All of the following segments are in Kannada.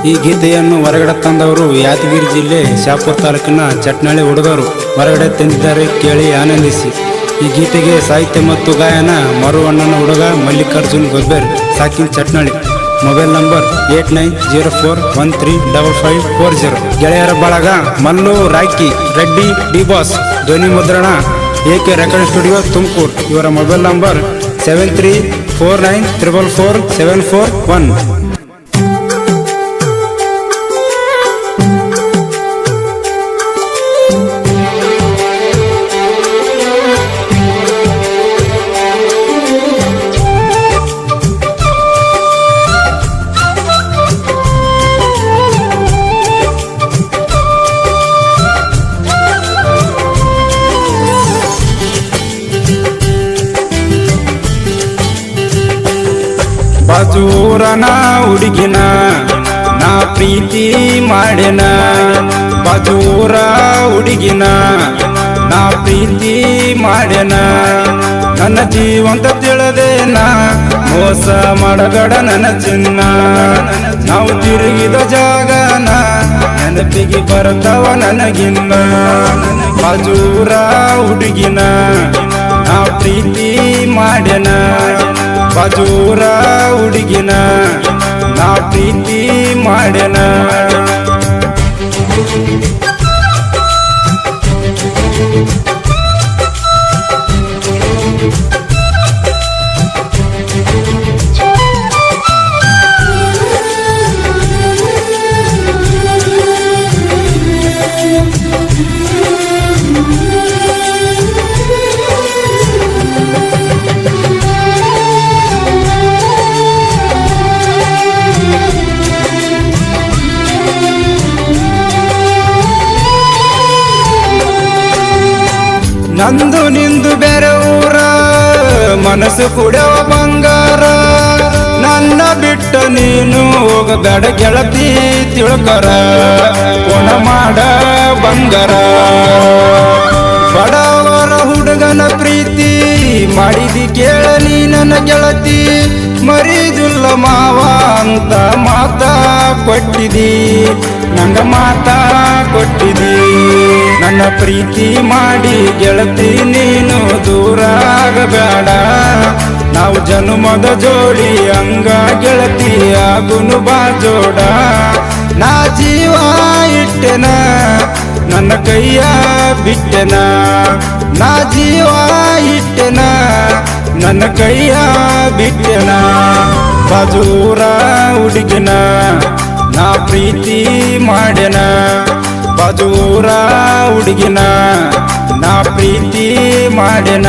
ಈ ಗೀತೆಯನ್ನು ಹೊರಗಡೆ ತಂದವರು ಯಾದಗಿರಿ ಜಿಲ್ಲೆ ಶಾಪುರ ತಾಲೂಕಿನ ಚಟ್ನಳ್ಳಿ ಹುಡುಗರು ಹೊರಗಡೆ ತಂದಿದ್ದಾರೆ, ಕೇಳಿ ಆನಂದಿಸಿ. ಈ ಗೀತೆಗೆ ಸಾಹಿತ್ಯ ಮತ್ತು ಗಾಯನ ಮರುವಣ್ಣನ ಹುಡುಗ ಮಲ್ಲಿಕಾರ್ಜುನ್ ಗೊಬ್ಬರ್, ಸಾಕಿನ್ ಚಟ್ನಳ್ಳಿ. Mobile number 8904135540. ಗೆಳೆಯರ ಬಳಗ ಮಲ್ಲು ರಾಕಿ ರೆಡ್ಡಿ ಡಿ ಬಾಸ್, ಧ್ವನಿ ಮುದ್ರಣ AK ರೆಕಾರ್ಡ್ ಸ್ಟುಡಿಯೋ ತುಮಕೂರು. ಇವರ ಮೊಬೈಲ್ ನಂಬರ್ 7349444741. ಬಾಜೂರನ ಹುಡುಗಿನ ನಾ ಪ್ರೀತಿ ಮಾಡೆನ, ಬಾಜೂರ ಹುಡುಗಿನ ನಾ ಪ್ರೀತಿ ಮಾಡೆನ. ನನ್ನ ಜೀವಂತ ತಿಳಿದೇನ ಮೋಸ ಮಾಡಗಡ ನನ್ನ ಚಿನ್ನ, ನಾವು ತಿರುಗಿದ ಜಾಗನ ನೆನಪಿಗೆ ಬರ್ತಾವ ನನಗಿನ್ನ. ಬಾಜೂರ ಹುಡುಗಿನ ನಾ ಪ್ರೀತಿ ಮಾಡೆನ, ಬಾಜೂರ ಹುಡುಗಿನ ನಾ ಪ್ರೀತಿ ಮಾಡೆನ. ನಂದು ನಿಂದು ಬೇರೆ ಊರ, ಮನಸ್ಸು ಕುಡಿಯವ ಬಂಗಾರ. ನನ್ನ ಬಿಟ್ಟ ನೀನು ಹೋಗಬೇಡ ಗೆಳತಿ ತಿಳ್ಕರ, ಕೊಣ ಮಾಡ ಬಂಗಾರ. ಬಡವರ ಹುಡುಗನ ಪ್ರೀತಿ ಮಾಡಿದಿ ಕೇಳಲಿ ನನ್ನ ಗೆಳತಿ, ಮರಿದಿಲ್ಲ ಮಾವ ಅಂತ ಮಾತಾ ಕೊಟ್ಟಿದಿ, ನಂಗ ಮಾತಾ ಕೊಟ್ಟಿದಿ. ನನ್ನ ಪ್ರೀತಿ ಮಾಡಿ ಗೆಳತಿ ನೀನು ದೂರ ಆಗಬೇಡ, ನಾವು ಜನುಮದ ಜೋಡಿ ಹಂಗ ಗೆಳತಿ ಆಗುನು ಬಾ ಜೋಡ. ನಾ ಜೀವ ಇಟ್ಟೆನ ನನ್ನ ಕೈಯ ಬಿಟ್ಟೆನ, ನಾ ಜೀವ ಇಟ್ಟೆನ ನನ್ನ ಕೈಯ ಬಿಟ್ಟೆನ. ಬಾಜೂರ ಹುಡುಗಿನ ನಾ ಪ್ರೀತಿ ಮಾಡೆನ, ಬಾಜೂರ ಹುಡುಗಿನ ನಾ ಪ್ರೀತಿ ಮಾಡೆನ.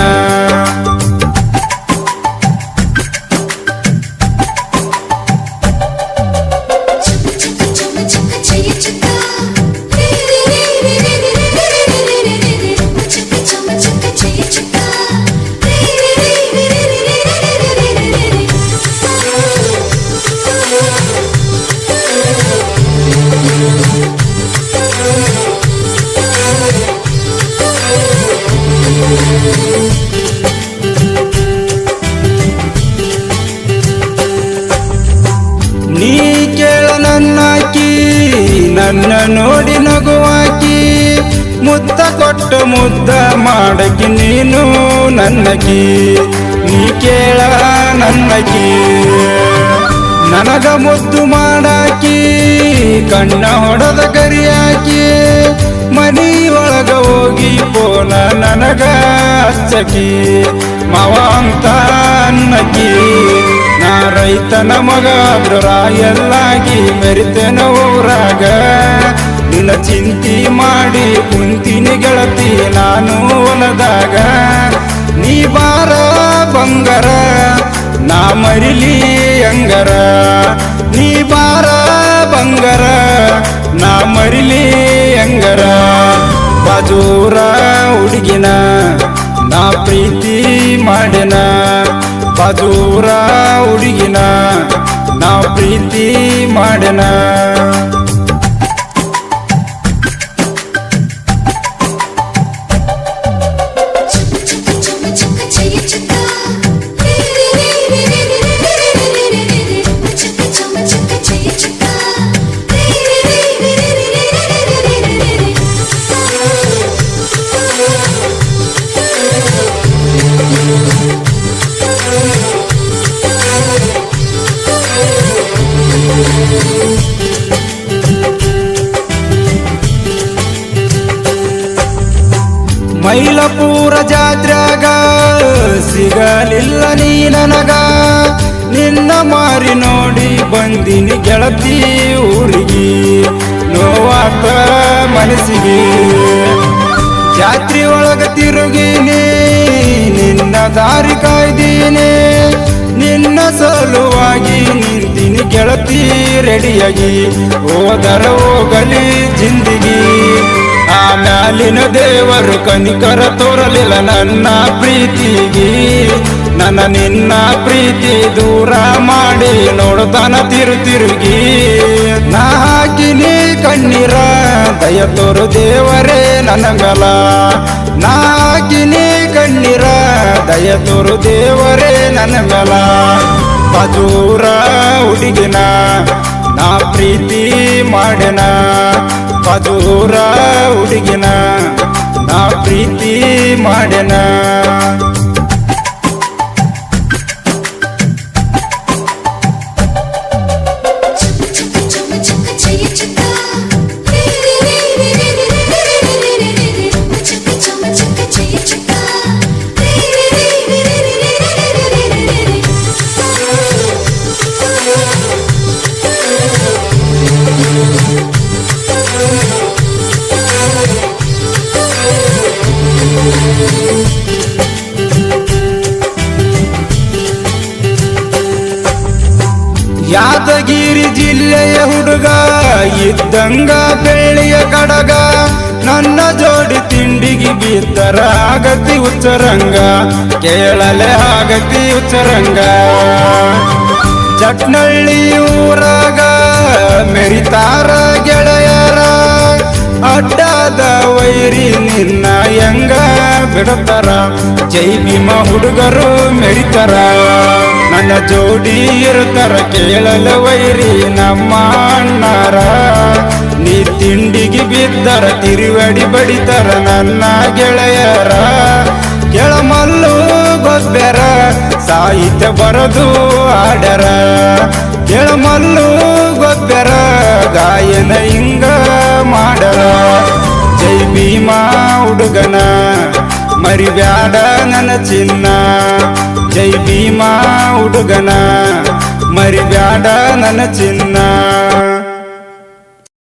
ನೀ ಕೇಳ ನನ್ನಾಕಿ ನನ್ನ ನೋಡಿ ನಗುವಾಕಿ, ಮುದ್ದ ಕೊಟ್ಟು ಮುದ್ದ ಮಾಡಕಿ ನೀನು ನನ್ನಕಿ. ನೀ ಕೇಳ ನನ್ನಕಿ ನನಗ ಮುದ್ದು ಮಾಡಾಕಿ, ಕಣ್ಣ ಹೊಡೆದ ಕರಿಯಾಕಿ, ಮನಿ ಒಳಗ ಹೋಗಿ ಪೋನ ನನಗ ಹಚ್ಚಕಿ, ಮಾವ ಅಂತ ಅನ್ನಕಿ. ನಾ ರೈತನ ಮಗ ರಾಯಲ್ಲಾಗಿ ಮೆರಿತೇನ ಊರಾಗ, ನಿನ್ನ ಚಿಂತಿ ಮಾಡಿ ಕುಂತಿನಿ ಗೆಳತಿ ನಾನು ಹೊಲದಾಗ. ನೀ ಬಾರ ಬಂಗಾರ ನಾ ಮರಿಲಿ ಅಂಗರ, ನೀ ಬಾರ ಬಂಗಾರ ನಾ ಮರಿಲಿ ಅಂಗರ. ಬಾಜೂರ ಹುಡುಗಿನ ನಾ ಪ್ರೀತಿ ಮಾಡೆನ, ಬಾಜೂರ ಹುಡುಗಿನ ನಾ ಪ್ರೀತಿ ಮಾಡೆನ. ಮೈಲಪುರ ಜಾತ್ರ್ಯಾಗ ಸಿಗಲಿಲ್ಲ ನೀ ನನಗ, ನಿನ್ನ ಮಾರಿ ನೋಡಿ ಬಂದಿನಿ ಗೆಳತಿ ಊರಿಗೆ, ನೋವಾತ ಮನಸ್ಸಿಗೆ. ಜಾತ್ರೆ ಒಳಗ ತಿರುಗಿನಿ, ನಿನ್ನ ದಾರಿ ಕಾಯ್ದೀನಿ, ನಿನ್ನ ಸಲುವಾಗಿ ನಿಂತಿನಿ ಗೆಳತಿ ರೆಡಿಯಾಗಿ. ಹೋದರ ಹೋಗಲಿ ಜಿಂದಗಿ, ಆಮ್ಯಾಲಿನ ದೇವರು ಕನಿಕರ ತೋರಲಿಲ್ಲ ನನ್ನ ಪ್ರೀತಿಗೆ. ನನ್ನ ನಿನ್ನ ಪ್ರೀತಿ ದೂರ ಮಾಡಿ ನೋಡ್ತಾನ ತಿರುಗಿ. ನಾ ಹಾಕಿನಿ ಕಣ್ಣೀರ ದಯ ತೋರು ದೇವರೇ ನನ್ನ ಮೇಲ, ನಾ ಹಾಕಿನಿ ಕಣ್ಣೀರ ದಯ ತೋರು ದೇವರೇ ನನ್ನ ಮೇಲ. ಬಾಜೂರ ಹುಡುಗಿನ ನಾ ಪ್ರೀತಿ ಮಾಡೆನ, ಬಾಜೂರ ಹುಡುಗಿನ ನಾ ಪ್ರೀತಿ ಮಾಡೆನ. ಯಾದಗಿರಿ ಜಿಲ್ಲೆಯ ಹುಡುಗ ಇದ್ದಂಗ ಬೆಳ್ಳಿಯ ಕಡಗ, ನನ್ನ ಜೋಡಿ ತಿಂಡಿಗೆ ಬಿದ್ದರ ಆಗತಿ ಉಚ್ಚರಂಗ, ಕೇಳಲೆ ಆಗತಿ ಉಚ್ಚರಂಗ. ಚಟ್ನಳ್ಳಿ ಊರಾಗ ಮೆರಿತಾರ ಗೆಳೆಯರ, ಅಡ್ಡಾದ ವೈರಿ ನಿನ್ನ ಹೆಂಗ ಬಿಡತಾರ, ಜೈ ಭೀಮ ಹುಡುಗರು ಮೆರಿತಾರ, ನನ್ನ ಜೋಡಿ ಇರುತ್ತಾರ ಕೇಳಲ ವೈರಿ ನಮ್ಮ ಅಣ್ಣಾರ. ನೀ ತಿಂಡಿಗೆ ಬಿದ್ದರ ತಿರುವಡಿ ಬಡಿತಾರ ನನ್ನ ಗೆಳೆಯರ. ಕೆಳಮಲ್ಲು ಗೊಬ್ಬರ ಸಾಹಿತ್ಯ ಬರದು ಆಡರ, ಕೆಳಮಲ್ಲು ಗೊಬ್ಬರ ಗಾಯನ ಹಿಂಗ ಮಾಡರ. ಜೈ ಭೀಮ ಹುಡುಗನ ಮರಿಬ್ಯಾಡ ನನ್ನ ಚಿನ್ನ, ಜೈ ಭೀಮ ಹುಡುಗನ ಮರಿಬ್ಯಾಡ ನನ್ನ ಚಿನ್ನ.